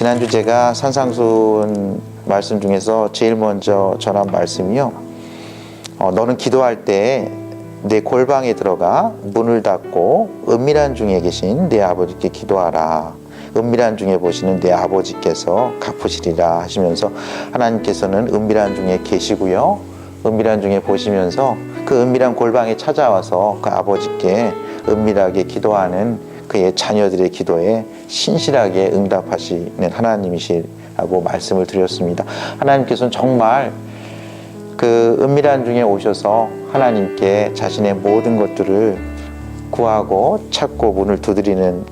지난주 제가 산상수훈 말씀 중에서 제일 먼저 전한 말씀이요. 너는 기도할 때 내 골방에 들어가 문을 닫고 은밀한 중에 계신 내 아버지께 기도하라. 은밀한 중에 보시는 내 아버지께서 갚으시리라 하시면서 하나님께서는 은밀한 중에 계시고요. 은밀한 중에 보시면서 그 은밀한 골방에 찾아와서 그 아버지께 은밀하게 기도하는 그의 자녀들의 기도에 신실하게 응답하시는 하나님이시라고 말씀을 드렸습니다. 하나님께서는 정말 그 은밀한 중에 오셔서 하나님께 자신의 모든 것들을 구하고 찾고 문을 두드리는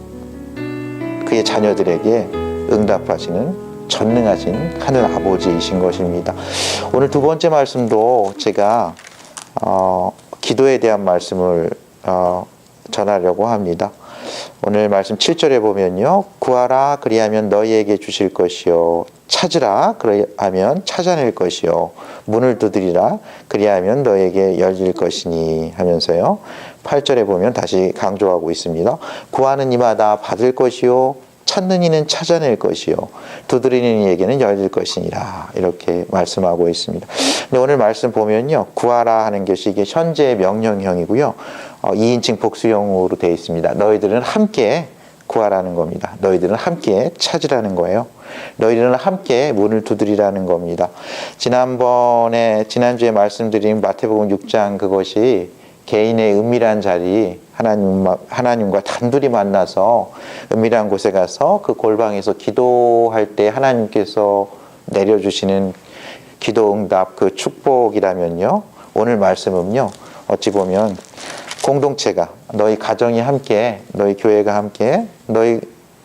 그의 자녀들에게 응답하시는 전능하신 하늘 아버지이신 것입니다. 오늘 두 번째 말씀도 제가 기도에 대한 말씀을 전하려고 합니다. 오늘 말씀 7절에 보면요. 구하라 그리하면 너희에게 주실 것이요 찾으라 그리하면 찾아낼 것이요 문을 두드리라 그리하면 너희에게 열릴 것이니 하면서요. 8절에 보면 다시 강조하고 있습니다. 구하는 이마다 받을 것이요 찾는 이는 찾아낼 것이요 두드리는 이에게는 열릴 것이니라 이렇게 말씀하고 있습니다. 근데 오늘 말씀 보면요. 구하라 하는 것이 이게 현재 명령형이고요. 2인칭 복수형으로 되어 있습니다. 너희들은 함께 구하라는 겁니다. 너희들은 함께 찾으라는 거예요. 너희들은 함께 문을 두드리라는 겁니다. 지난주에 말씀드린 마태복음 6장 그것이 개인의 은밀한 자리 하나님과 단둘이 만나서 은밀한 곳에 가서 그 골방에서 기도할 때 하나님께서 내려주시는 기도 응답 그 축복이라면요. 오늘 말씀은요. 어찌 보면 공동체가 너희 가정이 함께 너희 교회가 함께 너희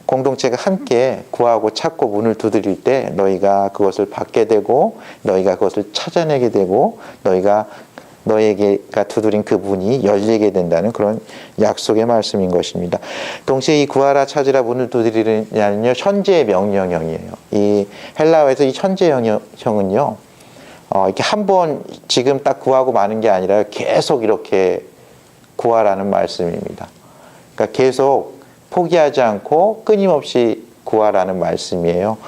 공동체가 함께 구하고 찾고 문을 두드릴 때 너희가 그것을 받게 되고 너희가 그것을 찾아내게 되고 너희가 두드린 그 문이 열리게 된다는 그런 약속의 말씀인 것입니다. 동시에 이 구하라 찾으라 문을 두드리느냐는요. 현재의 명령형이에요. 이 헬라어에서 이 현재형은요. 이렇게 한 번 지금 딱 구하고 마는 게 아니라 계속 이렇게 구하라는 말씀입니다. 그러니까 계속 포기하지 않고 끊임없이 구하라는 말씀이에요.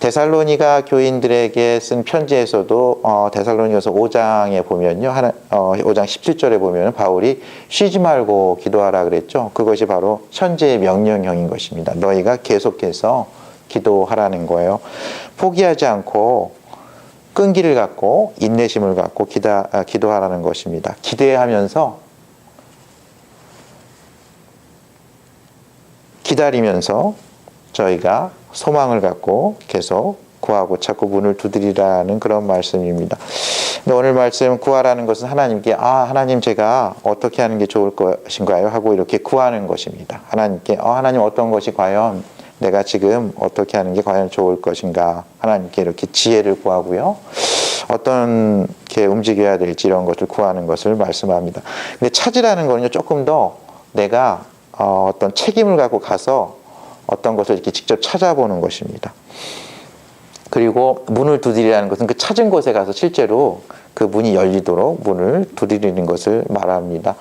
데살로니가 교인들에게 쓴 편지에서도 데살로니가서 5장에 보면요. 5장 17절에 보면 바울이 쉬지 말고 기도하라 그랬죠. 그것이 바로 현재의 명령형인 것입니다. 너희가 계속해서 기도하라는 거예요. 포기하지 않고 끈기를 갖고 인내심을 갖고 기도하라는 것입니다. 기다리면서 저희가 소망을 갖고 계속 구하고 찾고 문을 두드리라는 그런 말씀입니다. 근데 오늘 말씀 구하라는 것은 하나님께 하나님 제가 어떻게 하는 게 좋을 것인가요? 하고 이렇게 구하는 것입니다. 하나님께 하나님 어떤 것이 과연 내가 지금 어떻게 하는 게 과연 좋을 것인가? 하나님께 이렇게 지혜를 구하고요. 어떻게 움직여야 될지 이런 것을 구하는 것을 말씀합니다. 근데 찾으라는 거는요. 조금 더 내가 어떤 책임을 갖고 가서 어떤 것을 이렇게 직접 찾아보는 것입니다. 그리고 문을 두드리라는 것은 그 찾은 곳에 가서 실제로 그 문이 열리도록 문을 두드리는 것을 말합니다.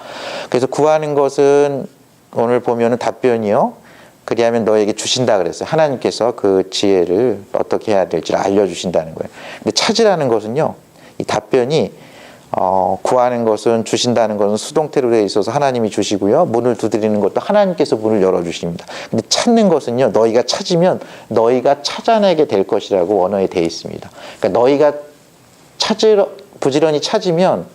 그래서 구하는 것은 오늘 보면은 답변이요. 그리하면 너에게 주신다 그랬어요. 하나님께서 그 지혜를 어떻게 해야 될지를 알려주신다는 거예요. 근데 찾으라는 것은요. 이 답변이 구하는 것은 주신다는 것은 수동태로 되어 있어서 하나님이 주시고요. 문을 두드리는 것도 하나님께서 문을 열어주십니다. 근데 찾는 것은요. 너희가 찾으면 너희가 찾아내게 될 것이라고 원어에 되어 있습니다. 그러니까 너희가 부지런히 찾으면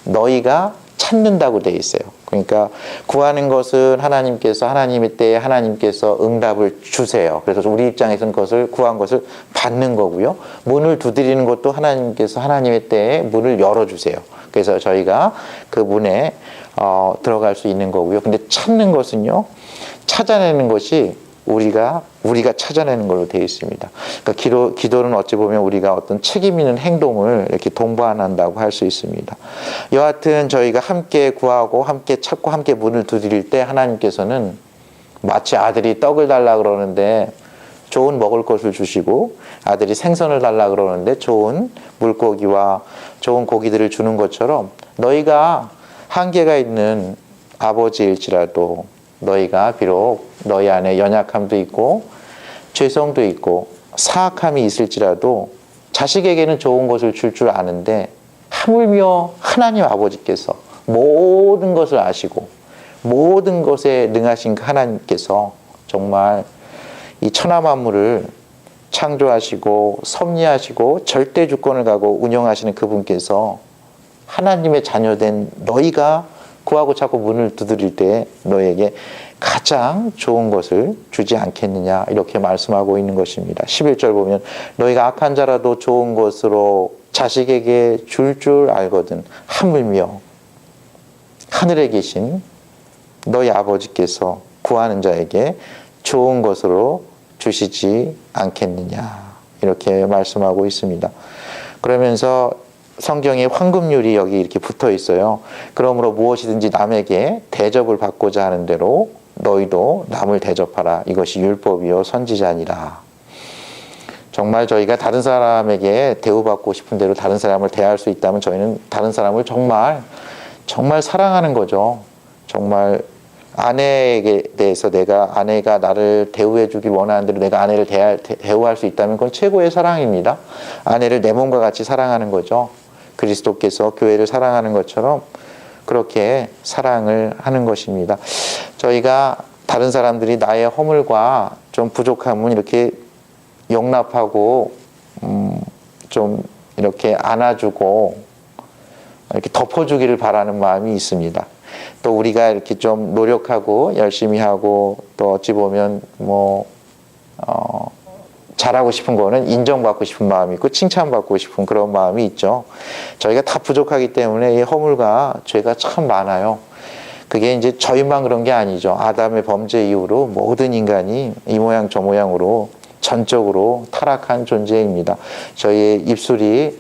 너희가 찾는다고 되어 있어요. 그러니까 구하는 것은 하나님의 때에 하나님께서 응답을 주세요. 그래서 우리 입장에서는 그것을 구한 것을 받는 거고요. 문을 두드리는 것도 하나님께서 하나님의 때에 문을 열어주세요. 그래서 저희가 그 문에 들어갈 수 있는 거고요. 근데 찾는 것은요. 찾아내는 것이 우리가 찾아내는 걸로 되어 있습니다. 그러니까 기도는 어찌 보면 우리가 어떤 책임 있는 행동을 이렇게 동반한다고 할 수 있습니다. 여하튼 저희가 함께 구하고 함께 찾고 함께 문을 두드릴 때 하나님께서는 마치 아들이 떡을 달라 그러는데 좋은 먹을 것을 주시고 아들이 생선을 달라 그러는데 좋은 물고기와 좋은 고기들을 주는 것처럼 너희가 한계가 있는 아버지일지라도 너희가 비록 너희 안에 연약함도 있고 죄성도 있고 사악함이 있을지라도 자식에게는 좋은 것을 줄 줄 아는데 하물며 하나님 아버지께서 모든 것을 아시고 모든 것에 능하신 그 하나님께서 정말 이 천하 만물을 창조하시고 섭리하시고 절대 주권을 가고 운영하시는 그분께서 하나님의 자녀된 너희가 구하고 찾고 문을 두드릴 때 너에게 가장 좋은 것을 주지 않겠느냐 이렇게 말씀하고 있는 것입니다. 11절 보면 너희가 악한 자라도 좋은 것으로 자식에게 줄 알거든 하물며 하늘에 계신 너희 아버지께서 구하는 자에게 좋은 것으로 주시지 않겠느냐 이렇게 말씀하고 있습니다. 그러면서 성경에 황금률이 여기 이렇게 붙어 있어요. 그러므로 무엇이든지 남에게 대접을 받고자 하는 대로 너희도 남을 대접하라. 이것이 율법이요 선지자니라. 정말 저희가 다른 사람에게 대우받고 싶은 대로 다른 사람을 대할 수 있다면 저희는 다른 사람을 정말 사랑하는 거죠. 정말 아내에게 대해서 아내가 나를 대우해 주길 원하는 대로 내가 아내를 대우할 수 있다면 그건 최고의 사랑입니다. 아내를 내 몸과 같이 사랑하는 거죠. 그리스도께서 교회를 사랑하는 것처럼 그렇게 사랑을 하는 것입니다. 저희가 다른 사람들이 나의 허물과 좀 부족함은 이렇게 용납하고 좀 이렇게 안아주고 이렇게 덮어주기를 바라는 마음이 있습니다. 또 우리가 이렇게 좀 노력하고 열심히 하고 또 어찌 보면 잘하고 싶은 거는 인정받고 싶은 마음이 있고 칭찬받고 싶은 그런 마음이 있죠. 저희가 다 부족하기 때문에 이 허물과 죄가 참 많아요. 그게 이제 저희만 그런 게 아니죠. 아담의 범죄 이후로 모든 인간이 이 모양 저 모양으로 전적으로 타락한 존재입니다. 저희의 입술이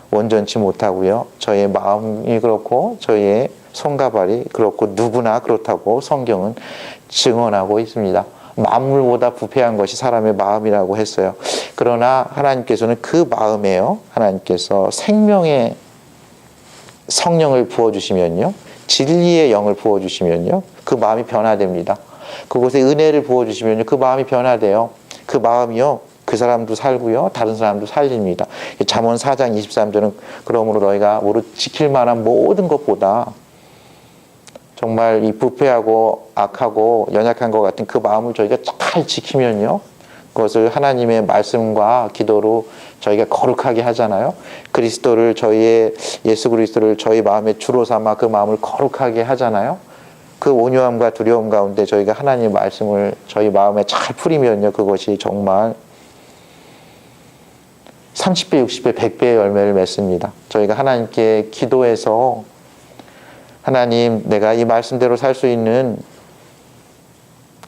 온전치 못하고요. 저희의 마음이 그렇고 저희의 손과 발이 그렇고 누구나 그렇다고 성경은 증언하고 있습니다. 만물보다 부패한 것이 사람의 마음이라고 했어요. 그러나 하나님께서는 그 마음에요. 하나님께서 생명의 성령을 부어주시면요. 진리의 영을 부어주시면요. 그 마음이 변화됩니다. 그곳에 은혜를 부어주시면요. 그 마음이 변화돼요. 그 마음이요. 그 사람도 살고요. 다른 사람도 살립니다. 잠언 4장 23절은 그러므로 너희가 무릇 지킬 만한 모든 것보다 정말 이 부패하고 악하고 연약한 것 같은 그 마음을 저희가 잘 지키면요. 그것을 하나님의 말씀과 기도로 저희가 거룩하게 하잖아요. 예수 그리스도를 저희 마음의 주로 삼아 그 마음을 거룩하게 하잖아요. 그 온유함과 두려움 가운데 저희가 하나님의 말씀을 저희 마음에 잘 풀이면요. 그것이 정말 30배, 60배, 100배의 열매를 맺습니다. 저희가 하나님께 기도해서 하나님, 내가 이 말씀대로 살 수 있는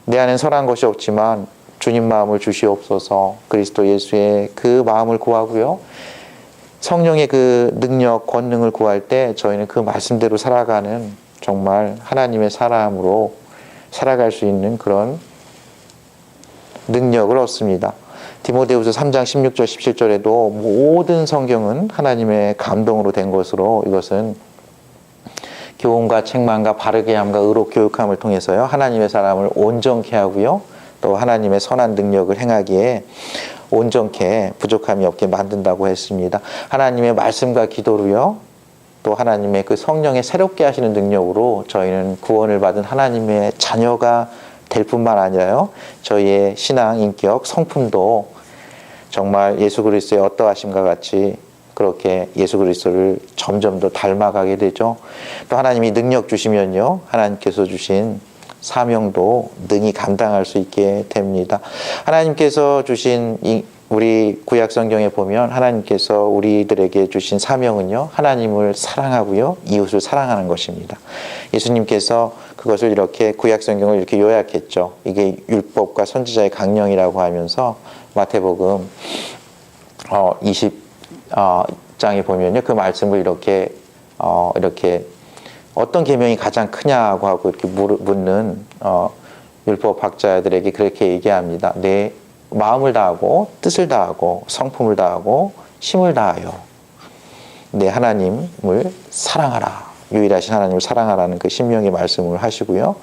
내 안엔 선한 것이 없지만 주님 마음을 주시옵소서. 그리스도 예수의 그 마음을 구하고요. 성령의 그 능력, 권능을 구할 때 저희는 그 말씀대로 살아가는 정말 하나님의 사람으로 살아갈 수 있는 그런 능력을 얻습니다. 디모데후서 3장 16절 17절에도 모든 성경은 하나님의 감동으로 된 것으로 이것은 교훈과 책망과 바르게 함과 의로 교육함을 통해서요. 하나님의 사람을 온전케 하고요. 또 하나님의 선한 능력을 행하기에 온전케 부족함이 없게 만든다고 했습니다. 하나님의 말씀과 기도로요. 또 하나님의 그 성령의 새롭게 하시는 능력으로 저희는 구원을 받은 하나님의 자녀가 될 뿐만 아니라요. 저희의 신앙, 인격, 성품도 정말 예수 그리스도의 어떠하심과 같이 그렇게 예수 그리스도를 점점 더 닮아가게 되죠. 또 하나님이 능력 주시면요. 하나님께서 주신 사명도 능히 감당할 수 있게 됩니다. 하나님께서 주신 우리 구약 성경에 보면 하나님께서 우리들에게 주신 사명은요. 하나님을 사랑하고요. 이웃을 사랑하는 것입니다. 예수님께서 그것을 이렇게 구약 성경을 이렇게 요약했죠. 이게 율법과 선지자의 강령이라고 하면서 마태복음 20장에 보면요. 그 말씀을 이렇게 어떤 계명이 가장 크냐고 하고 이렇게 묻는 율법 학자들에게 그렇게 얘기합니다. 내 마음을 다하고 뜻을 다하고 성품을 다하고 힘을 다하여 내 하나님을 사랑하라. 유일하신 하나님을 사랑하라는 그 신명의 말씀을 하시고요.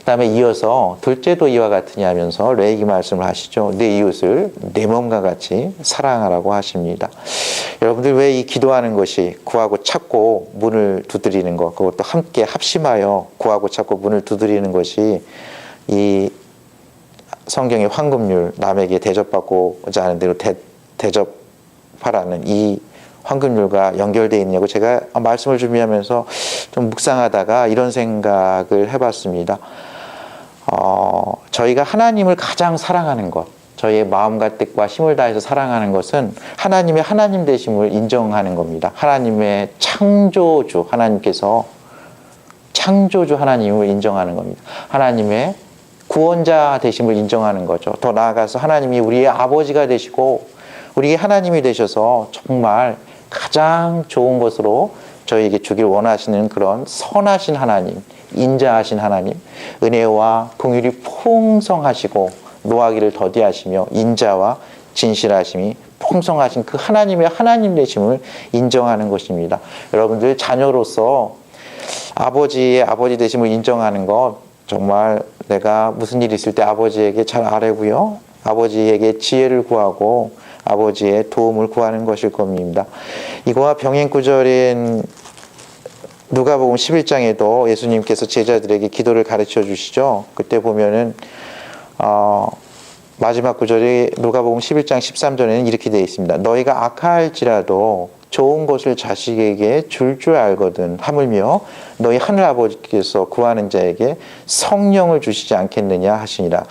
그다음에 이어서 둘째도 이와 같으냐 하면서 레위기 말씀을 하시죠. 내 이웃을 내 몸과 같이 사랑하라고 하십니다. 여러분들 왜 이 기도하는 것이 구하고 찾고 문을 두드리는 것, 그것도 함께 합심하여 구하고 찾고 문을 두드리는 것이 이 성경의 황금률, 남에게 대접받고자 하는 대로 대접하라는 이 황금률과 연결되어 있느냐고 제가 말씀을 준비하면서 좀 묵상하다가 이런 생각을 해봤습니다. 저희가 하나님을 가장 사랑하는 것, 저희의 마음과 뜻과 힘을 다해서 사랑하는 것은 하나님의 하나님 되심을 인정하는 겁니다. 하나님의 창조주, 하나님께서 창조주 하나님을 인정하는 겁니다. 하나님의 구원자 되심을 인정하는 거죠. 더 나아가서 하나님이 우리의 아버지가 되시고 우리의 하나님이 되셔서 정말 가장 좋은 것으로 저희에게 주길 원하시는 그런 선하신 하나님, 인자하신 하나님, 은혜와 긍휼이 풍성하시고 노하기를 더디하시며 인자와 진실하심이 풍성하신 그 하나님의 하나님 되심을 인정하는 것입니다. 여러분들 자녀로서 아버지의 아버지 되심을 인정하는 것, 정말 내가 무슨 일이 있을 때 아버지에게 잘 아뢰고요, 아버지에게 지혜를 구하고 아버지의 도움을 구하는 것일 겁니다. 이거와 병행 구절인 누가복음 11장에도 예수님께서 제자들에게 기도를 가르쳐 주시죠. 그때 보면은 마지막 구절이 누가복음 11장 13절에는 이렇게 되어 있습니다. 너희가 악할지라도 좋은 것을 자식에게 줄 알거든 하물며 너희 하늘아버지께서 구하는 자에게 성령을 주시지 않겠느냐 하시니라.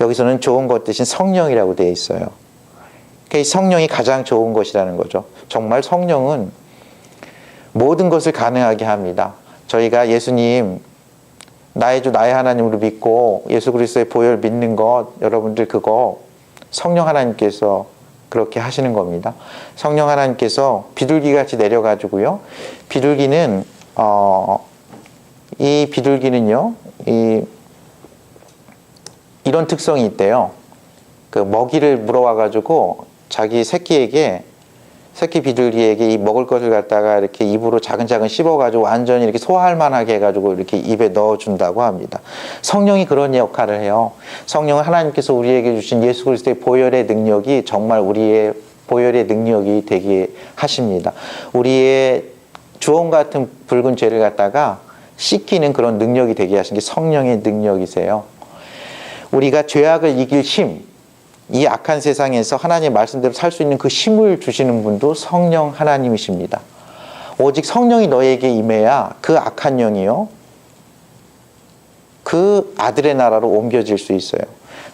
여기서는 좋은 것 대신 성령이라고 되어 있어요. 이 성령이 가장 좋은 것이라는 거죠. 정말 성령은 모든 것을 가능하게 합니다. 저희가 예수님 나의 주 나의 하나님으로 믿고 예수 그리스도의 보혈 믿는 것, 여러분들 그거 성령 하나님께서 그렇게 하시는 겁니다. 성령 하나님께서 비둘기 같이 내려가지고요. 비둘기는 이 비둘기는요, 이런 특성이 있대요. 그 먹이를 물어와가지고 자기 새끼 비둘기에게 이 먹을 것을 갖다가 이렇게 입으로 차근차근 씹어가지고 완전히 이렇게 소화할 만하게 해가지고 이렇게 입에 넣어준다고 합니다. 성령이 그런 역할을 해요. 성령은 하나님께서 우리에게 주신 예수 그리스도의 보혈의 능력이 정말 우리의 보혈의 능력이 되게 하십니다. 우리의 주홍 같은 붉은 죄를 갖다가 씻기는 그런 능력이 되게 하신 게 성령의 능력이세요. 우리가 죄악을 이길 힘, 이 악한 세상에서 하나님의 말씀대로 살 수 있는 그 힘을 주시는 분도 성령 하나님이십니다. 오직 성령이 너에게 임해야 그 악한 영이요, 그 아들의 나라로 옮겨질 수 있어요.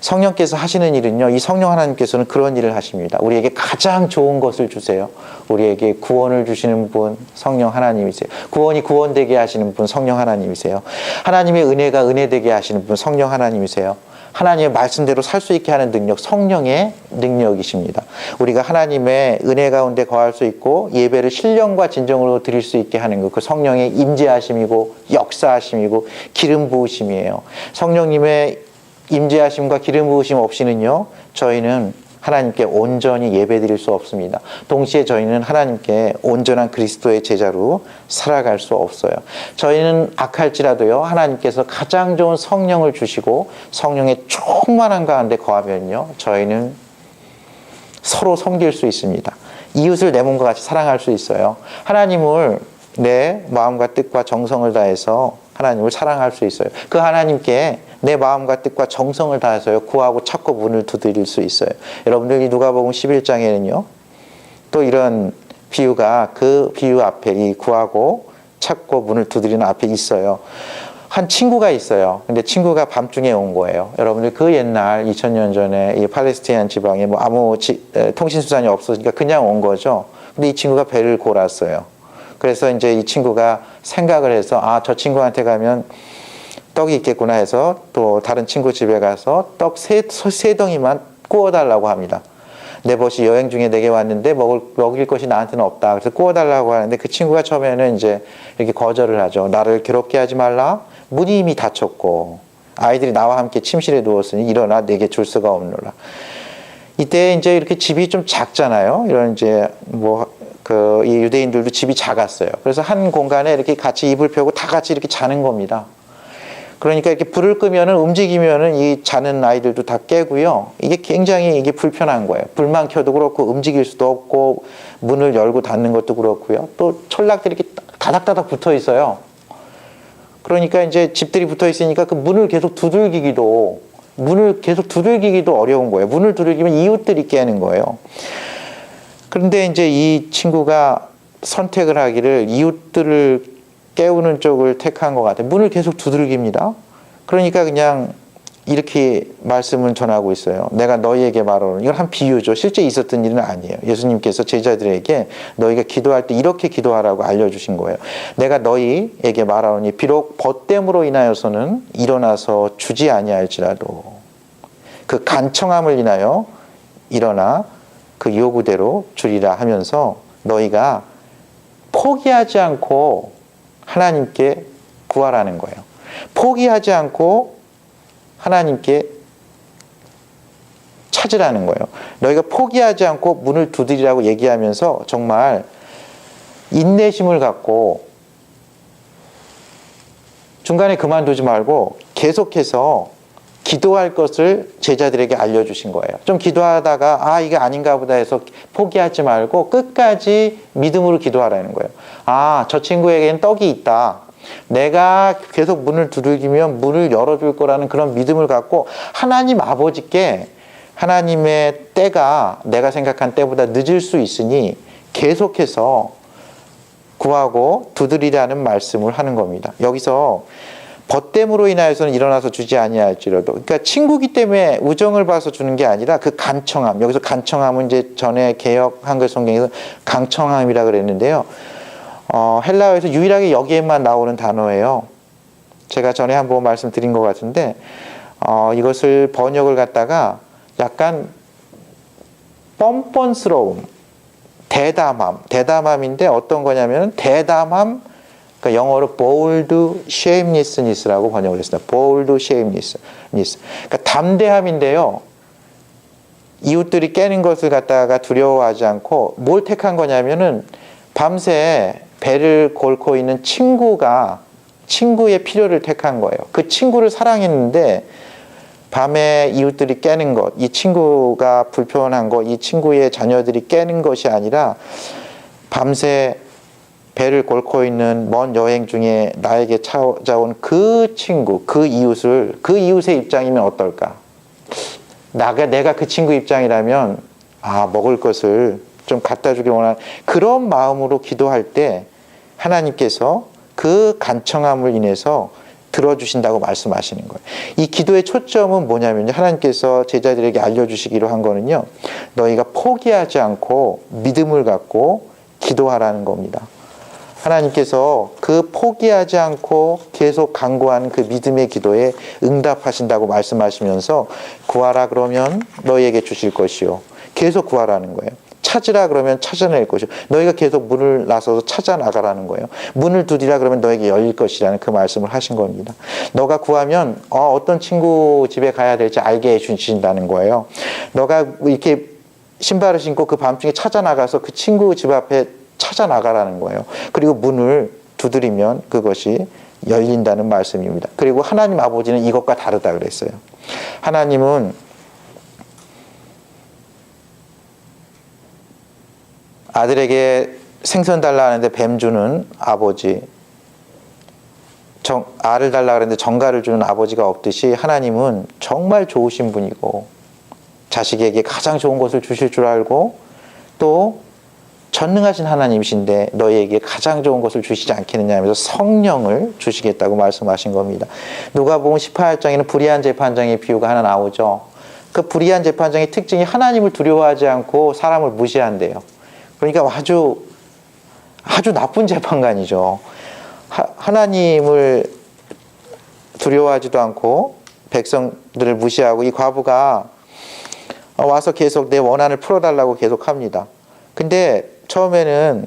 성령께서 하시는 일은요, 이 성령 하나님께서는 그런 일을 하십니다. 우리에게 가장 좋은 것을 주세요. 우리에게 구원을 주시는 분 성령 하나님이세요. 구원이 구원되게 하시는 분 성령 하나님이세요. 하나님의 은혜가 은혜되게 하시는 분 성령 하나님이세요. 하나님의 말씀대로 살 수 있게 하는 능력, 성령의 능력이십니다. 우리가 하나님의 은혜 가운데 거할 수 있고 예배를 신령과 진정으로 드릴 수 있게 하는 것, 그 성령의 임재하심이고 역사하심이고 기름 부으심이에요. 성령님의 임재하심과 기름 부으심 없이는요, 저희는 하나님께 온전히 예배드릴 수 없습니다. 동시에 저희는 하나님께 온전한 그리스도의 제자로 살아갈 수 없어요. 저희는 악할지라도요, 하나님께서 가장 좋은 성령을 주시고 성령의 충만한 가운데 거하면요, 저희는 서로 섬길 수 있습니다. 이웃을 내 몸과 같이 사랑할 수 있어요. 하나님을 내 마음과 뜻과 정성을 다해서 하나님을 사랑할 수 있어요. 그 하나님께 내 마음과 뜻과 정성을 다해서요, 구하고 찾고 문을 두드릴 수 있어요. 여러분들이 누가복음 11장에는요 또 이런 비유가, 그 비유 앞에 이 구하고 찾고 문을 두드리는 앞에 있어요. 한 친구가 있어요. 근데 친구가 밤중에 온 거예요. 여러분들 그 옛날 2000년 전에 이 팔레스타인 지방에 뭐 아무 통신수단이 없었으니까 그냥 온 거죠. 근데 이 친구가 배를 골았어요. 그래서 이제 이 친구가 생각을 해서, 아, 저 친구한테 가면 떡이 있겠구나 해서 또 다른 친구 집에 가서 떡 세 덩이만 구워달라고 합니다. 내 벗이 여행 중에 내게 왔는데 먹일 것이 나한테는 없다. 그래서 구워달라고 하는데 그 친구가 처음에는 이제 이렇게 거절을 하죠. 나를 괴롭게 하지 말라. 문이 이미 닫혔고 아이들이 나와 함께 침실에 누웠으니 일어나 내게 줄 수가 없노라. 이때 이제 이렇게 집이 좀 작잖아요. 이런 이제 이 유대인들도 집이 작았어요. 그래서 한 공간에 이렇게 같이 이불 펴고 다 같이 이렇게 자는 겁니다. 그러니까 이렇게 불을 끄면은 움직이면은 이 자는 아이들도 다 깨고요. 이게 굉장히 이게 불편한 거예요. 불만 켜도 그렇고 움직일 수도 없고 문을 열고 닫는 것도 그렇고요. 또 철락들이 이렇게 다닥다닥 붙어 있어요. 그러니까 이제 집들이 붙어 있으니까 그 문을 계속 두들기기도 어려운 거예요. 문을 두들기면 이웃들이 깨는 거예요. 그런데 이제 이 친구가 선택을 하기를 이웃들을 깨우는 쪽을 택한 것 같아요. 문을 계속 두들깁니다. 그러니까 그냥 이렇게 말씀을 전하고 있어요. 내가 너희에게 말하노니, 이건 한 비유죠. 실제 있었던 일은 아니에요. 예수님께서 제자들에게 너희가 기도할 때 이렇게 기도하라고 알려주신 거예요. 내가 너희에게 말하노니 비록 벗됨으로 인하여서는 일어나서 주지 아니할지라도 그 간청함을 인하여 일어나 그 요구대로 주리라 하면서 너희가 포기하지 않고 하나님께 구하라는 거예요. 포기하지 않고 하나님께 찾으라는 거예요. 너희가 포기하지 않고 문을 두드리라고 얘기하면서 정말 인내심을 갖고 중간에 그만두지 말고 계속해서 기도할 것을 제자들에게 알려주신 거예요. 좀 기도하다가 이게 아닌가 보다 해서 포기하지 말고 끝까지 믿음으로 기도하라는 거예요. 저 친구에게는 떡이 있다. 내가 계속 문을 두들기면 문을 열어줄 거라는 그런 믿음을 갖고 하나님 아버지께 하나님의 때가 내가 생각한 때보다 늦을 수 있으니 계속해서 구하고 두드리라는 말씀을 하는 겁니다. 여기서 벗됨으로 인하여서는 일어나서 주지 아니할지라도, 그러니까 친구기 때문에 우정을 봐서 주는 게 아니라 그 간청함, 여기서 간청함은 이제 전에 개역 한글 성경에서 강청함이라 그랬는데요. 헬라어에서 유일하게 여기에만 나오는 단어예요. 제가 전에 한번 말씀드린 것 같은데 이것을 번역을 갖다가 약간 뻔뻔스러움, 대담함인데 어떤 거냐면 대담함, 그러니까 영어로 bold shamelessness라고 번역을 했습니다. bold shamelessness. 그러니까 담대함인데요. 이웃들이 깨는 것을 갖다가 두려워하지 않고 뭘 택한 거냐면은 밤새 배를 골고 있는 친구의 필요를 택한 거예요. 그 친구를 사랑했는데 밤에 이웃들이 깨는 것, 이 친구가 불편한 것, 이 친구의 자녀들이 깨는 것이 아니라 밤새 배를 골고 있는 먼 여행 중에 나에게 찾아온 그 친구, 그 이웃의 입장이면 어떨까? 내가 그 친구 입장이라면 먹을 것을 좀 갖다 주길 원하는 그런 마음으로 기도할 때 하나님께서 그 간청함을 인해서 들어주신다고 말씀하시는 거예요. 이 기도의 초점은 뭐냐면요. 하나님께서 제자들에게 알려주시기로 한 거는요. 너희가 포기하지 않고 믿음을 갖고 기도하라는 겁니다. 하나님께서 그 포기하지 않고 계속 간구하는 그 믿음의 기도에 응답하신다고 말씀하시면서 구하라 그러면 너희에게 주실 것이요. 계속 구하라는 거예요. 찾으라 그러면 찾아낼 것이요. 너희가 계속 문을 나서서 찾아 나가라는 거예요. 문을 두드리라 그러면 너에게 열릴 것이라는 그 말씀을 하신 겁니다. 너가 구하면 어떤 친구 집에 가야 될지 알게 해주신다는 거예요. 너가 이렇게 신발을 신고 그 밤중에 찾아 나가서 그 친구 집 앞에 찾아 나가라는 거예요. 그리고 문을 두드리면 그것이 열린다는 말씀입니다. 그리고 하나님 아버지는 이것과 다르다 그랬어요. 하나님은 아들에게 생선 달라 하는데 뱀 주는 아버지, 알을 달라 그랬는데 정갈을 주는 아버지가 없듯이 하나님은 정말 좋으신 분이고 자식에게 가장 좋은 것을 주실 줄 알고 또 전능하신 하나님이신데 너희에게 가장 좋은 것을 주시지 않겠느냐 하면서 성령을 주시겠다고 말씀하신 겁니다. 누가복음 18장에는 불의한 재판장의 비유가 하나 나오죠. 그 불의한 재판장의 특징이 하나님을 두려워하지 않고 사람을 무시한대요. 그러니까 아주 나쁜 재판관이죠. 하나님을 두려워하지도 않고 백성들을 무시하고 이 과부가 와서 계속 내 원한을 풀어달라고 계속 합니다. 근데 처음에는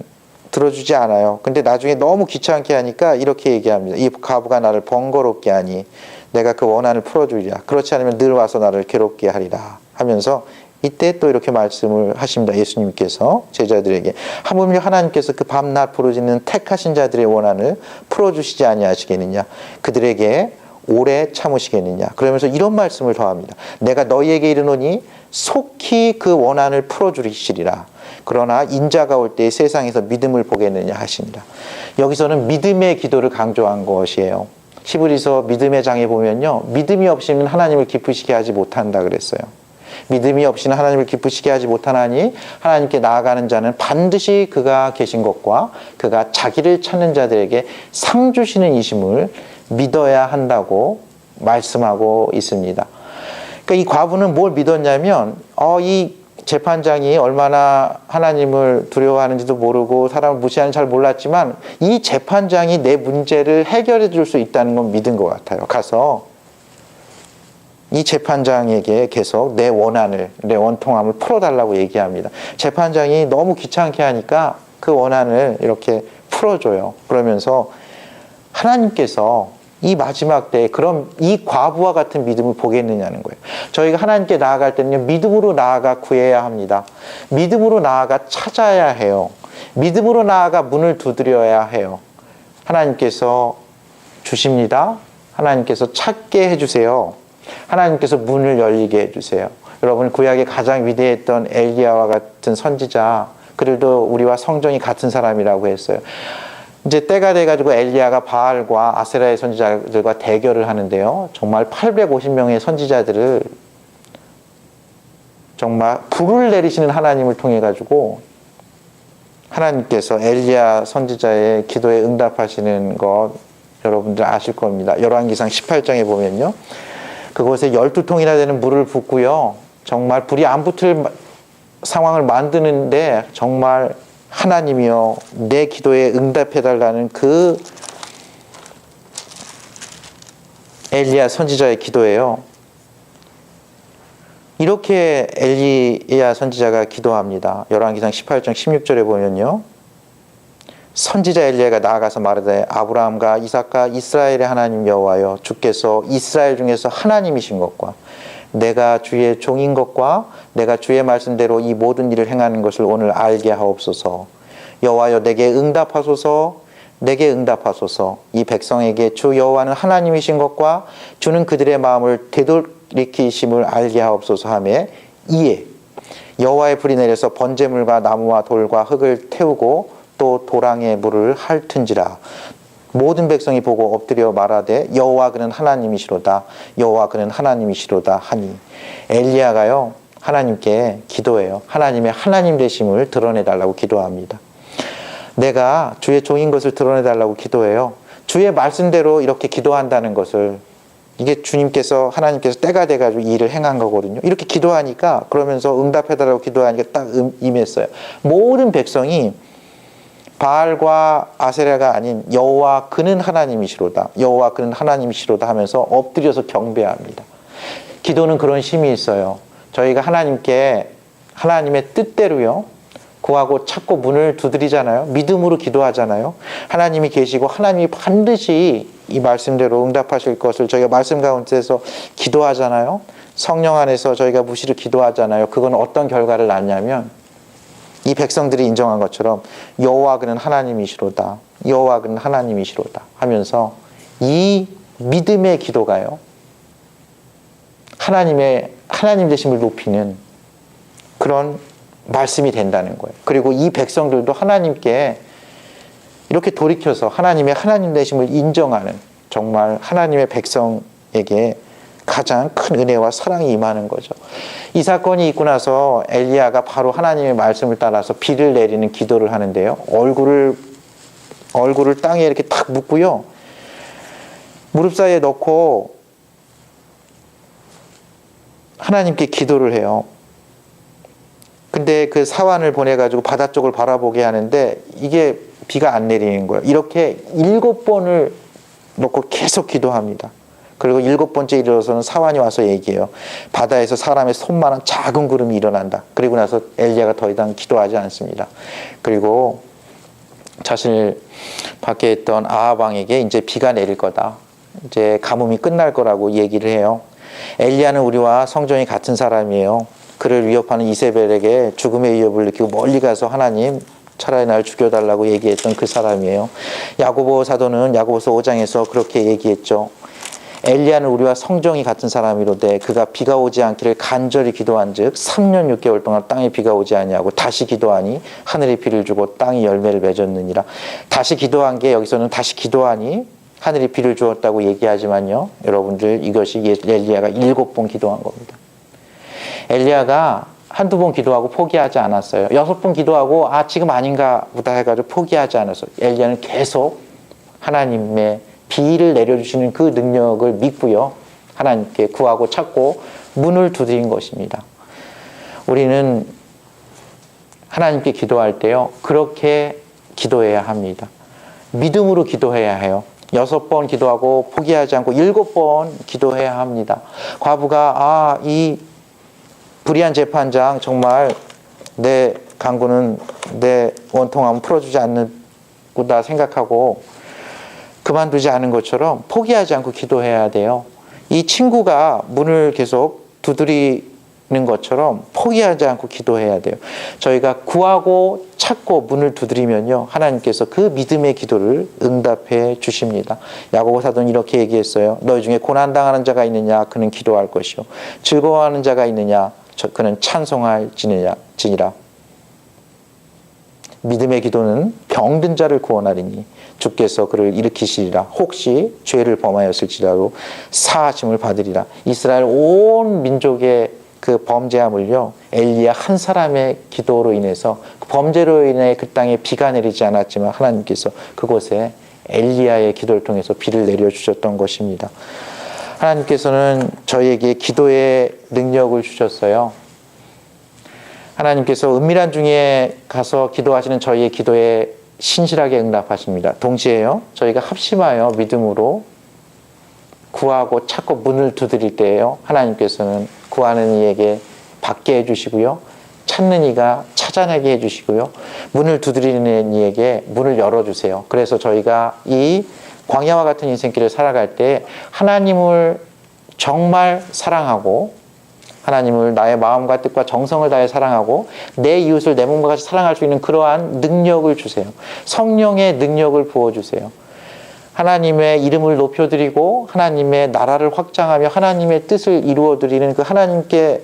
들어주지 않아요. 근데 나중에 너무 귀찮게 하니까 이렇게 얘기합니다. 이 과부가 나를 번거롭게 하니 내가 그 원한을 풀어주리라. 그렇지 않으면 늘 와서 나를 괴롭게 하리라 하면서 이때 또 이렇게 말씀을 하십니다. 예수님께서 제자들에게 하물며 하나님께서 그 밤낮 부르짖는 택하신 자들의 원한을 풀어주시지 아니하시겠느냐. 그들에게 오래 참으시겠느냐. 그러면서 이런 말씀을 더합니다. 내가 너희에게 이르노니 속히 그 원한을 풀어주시리라. 그러나 인자가 올 때 세상에서 믿음을 보겠느냐 하십니다. 여기서는 믿음의 기도를 강조한 것이에요. 히브리서 믿음의 장에 보면요, 믿음이 없이는 하나님을 기쁘시게 하지 못한다 그랬어요. 믿음이 없이는 하나님을 기쁘시게 하지 못하나니 하나님께 나아가는 자는 반드시 그가 계신 것과 그가 자기를 찾는 자들에게 상 주시는 이심을 믿어야 한다고 말씀하고 있습니다. 그러니까 이 과부는 뭘 믿었냐면 이 재판장이 얼마나 하나님을 두려워하는지도 모르고 사람을 무시하는지 잘 몰랐지만 이 재판장이 내 문제를 해결해 줄 수 있다는 건 믿은 것 같아요. 가서 이 재판장에게 계속 내 원한을, 내 원통함을 풀어달라고 얘기합니다. 재판장이 너무 귀찮게 하니까 그 원한을 이렇게 풀어줘요. 그러면서 하나님께서 이 마지막 때에 그럼 이 과부와 같은 믿음을 보겠느냐는 거예요. 저희가 하나님께 나아갈 때는요, 믿음으로 나아가 구해야 합니다. 믿음으로 나아가 찾아야 해요. 믿음으로 나아가 문을 두드려야 해요. 하나님께서 주십니다. 하나님께서 찾게 해주세요. 하나님께서 문을 열리게 해주세요. 여러분, 구약의 가장 위대했던 엘리야와 같은 선지자, 그래도 우리와 성정이 같은 사람이라고 했어요. 이제 때가 돼가지고 엘리야가 바알과 아세라의 선지자들과 대결을 하는데요. 정말 850명의 선지자들을 정말 불을 내리시는 하나님을 통해 가지고 하나님께서 엘리야 선지자의 기도에 응답하시는 것 여러분들 아실 겁니다. 열왕기상 18장에 보면요, 그곳에 12통이나 되는 물을 붓고요, 정말 불이 안 붙을 상황을 만드는데 정말 하나님이여 내 기도에 응답해달라는 그 엘리야 선지자의 기도예요. 이렇게 엘리야 선지자가 기도합니다. 열왕기상 18장 16절에 보면요, 선지자 엘리야가 나아가서 말하되 아브라함과 이삭과 이스라엘의 하나님 여호와여, 주께서 이스라엘 중에서 하나님이신 것과 내가 주의 종인 것과 내가 주의 말씀대로 이 모든 일을 행하는 것을 오늘 알게 하옵소서. 여호와여 내게 응답하소서. 내게 응답하소서. 이 백성에게 주 여호와는 하나님이신 것과 주는 그들의 마음을 되돌이키심을 알게 하옵소서 하며, 이에 여호와의 불이 내려서 번제물과 나무와 돌과 흙을 태우고 또 도랑에 물을 핥은지라. 모든 백성이 보고 엎드려 말하되 여호와 그는 하나님이시로다. 여호와 그는 하나님이시로다 하니, 엘리야가요 하나님께 기도해요. 하나님의 하나님 되심을 드러내달라고 기도합니다. 내가 주의 종인 것을 드러내달라고 기도해요. 주의 말씀대로 이렇게 기도한다는 것을, 이게 주님께서 하나님께서 때가 돼가지고 이 일을 행한 거거든요. 이렇게 기도하니까, 그러면서 응답해달라고 기도하니까 딱 임했어요. 모든 백성이 바알과 아세라가 아닌 여호와 그는 하나님이시로다, 여호와 그는 하나님이시로다 하면서 엎드려서 경배합니다. 기도는 그런 힘이 있어요. 저희가 하나님께 하나님의 뜻대로요 구하고 찾고 문을 두드리잖아요. 믿음으로 기도하잖아요. 하나님이 계시고 하나님이 반드시 이 말씀대로 응답하실 것을 저희가 말씀 가운데서 기도하잖아요. 성령 안에서 저희가 무시를 기도하잖아요. 그건 어떤 결과를 낳냐면, 이 백성들이 인정한 것처럼 여호와 그는 하나님이시로다, 여호와 그는 하나님이시로다 하면서 이 믿음의 기도가요 하나님 되심을 높이는 그런 말씀이 된다는 거예요. 그리고 이 백성들도 하나님께 이렇게 돌이켜서 하나님의 하나님 되심을 인정하는, 정말 하나님의 백성에게 가장 큰 은혜와 사랑이 임하는 거죠. 이 사건이 있고 나서 엘리야가 바로 하나님의 말씀을 따라서 비를 내리는 기도를 하는데요, 얼굴을 땅에 이렇게 탁 묻고요, 무릎 사이에 넣고 하나님께 기도를 해요. 근데 그 사환을 보내가지고 바다 쪽을 바라보게 하는데 이게 비가 안 내리는 거예요. 이렇게 7번을 놓고 계속 기도합니다. 그리고 7번째 이르러서는 사환이 와서 얘기해요. 바다에서 사람의 손만한 작은 구름이 일어난다. 그리고 나서 엘리야가 더 이상 기도하지 않습니다. 그리고 자신을 밖에 있던 아합 왕에게 이제 비가 내릴 거다, 이제 가뭄이 끝날 거라고 얘기를 해요. 엘리야는 우리와 성정이 같은 사람이에요. 그를 위협하는 이세벨에게 죽음의 위협을 느끼고 멀리 가서 하나님 차라리 날 죽여달라고 얘기했던 그 사람이에요. 야고보 사도는 야고보서 5장에서 그렇게 얘기했죠. 엘리야는 우리와 성정이 같은 사람이로되 그가 비가 오지 않기를 간절히 기도한즉 3년 6개월 동안 땅에 비가 오지 아니하고 다시 기도하니 하늘이 비를 주고 땅이 열매를 맺었느니라. 다시 기도한 게 여기서는 다시 기도하니 하늘이 비를 주었다고 얘기하지만요, 여러분들 이것이 엘리야가 7번 기도한 겁니다. 엘리야가 한두 번 기도하고 포기하지 않았어요. 6번 기도하고 지금 아닌가 보다 해가지고 포기하지 않았어요. 엘리야는 계속 하나님의 비를 내려주시는 그 능력을 믿고요, 하나님께 구하고 찾고 문을 두드린 것입니다. 우리는 하나님께 기도할 때요, 그렇게 기도해야 합니다. 믿음으로 기도해야 해요. 6번 기도하고 포기하지 않고 7번 기도해야 합니다. 과부가 이 불의한 재판장 정말 내 강구는 내 원통함은 풀어주지 않는구나 생각하고 그만두지 않은 것처럼 포기하지 않고 기도해야 돼요. 이 친구가 문을 계속 두드리는 것처럼 포기하지 않고 기도해야 돼요. 저희가 구하고 찾고 문을 두드리면요, 하나님께서 그 믿음의 기도를 응답해 주십니다. 야고보 사도는 이렇게 얘기했어요. 너희 중에 고난당하는 자가 있느냐? 그는 기도할 것이요. 즐거워하는 자가 있느냐? 그는 찬송할지니라. 믿음의 기도는 병든 자를 구원하리니 주께서 그를 일으키시리라. 혹시 죄를 범하였을지라도 사하심을 받으리라. 이스라엘 온 민족의 그 범죄함을요, 엘리야 한 사람의 기도로 인해서, 그 범죄로 인해 그 땅에 비가 내리지 않았지만 하나님께서 그곳에 엘리야의 기도를 통해서 비를 내려주셨던 것입니다. 하나님께서는 저희에게 기도의 능력을 주셨어요. 하나님께서 은밀한 중에 가서 기도하시는 저희의 기도에 신실하게 응답하십니다. 동시에요, 저희가 합심하여 믿음으로 구하고 찾고 문을 두드릴 때에요, 하나님께서는 구하는 이에게 받게 해주시고요, 찾는 이가 찾아내게 해주시고요, 문을 두드리는 이에게 문을 열어주세요. 그래서 저희가 이 광야와 같은 인생길을 살아갈 때 하나님을 정말 사랑하고, 하나님을 나의 마음과 뜻과 정성을 다해 사랑하고 내 이웃을 내 몸과 같이 사랑할 수 있는 그러한 능력을 주세요. 성령의 능력을 부어주세요. 하나님의 이름을 높여드리고 하나님의 나라를 확장하며 하나님의 뜻을 이루어드리는 그 하나님께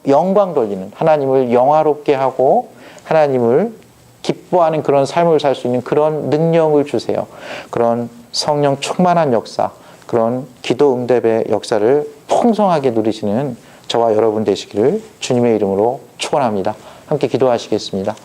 영광 돌리는, 하나님을 영화롭게 하고 하나님을 기뻐하는 그런 삶을 살 수 있는 그런 능력을 주세요. 그런 성령 충만한 역사, 그런 기도 응답의 역사를 풍성하게 누리시는 저와 여러분 되시기를 주님의 이름으로 축원합니다. 함께 기도하시겠습니다.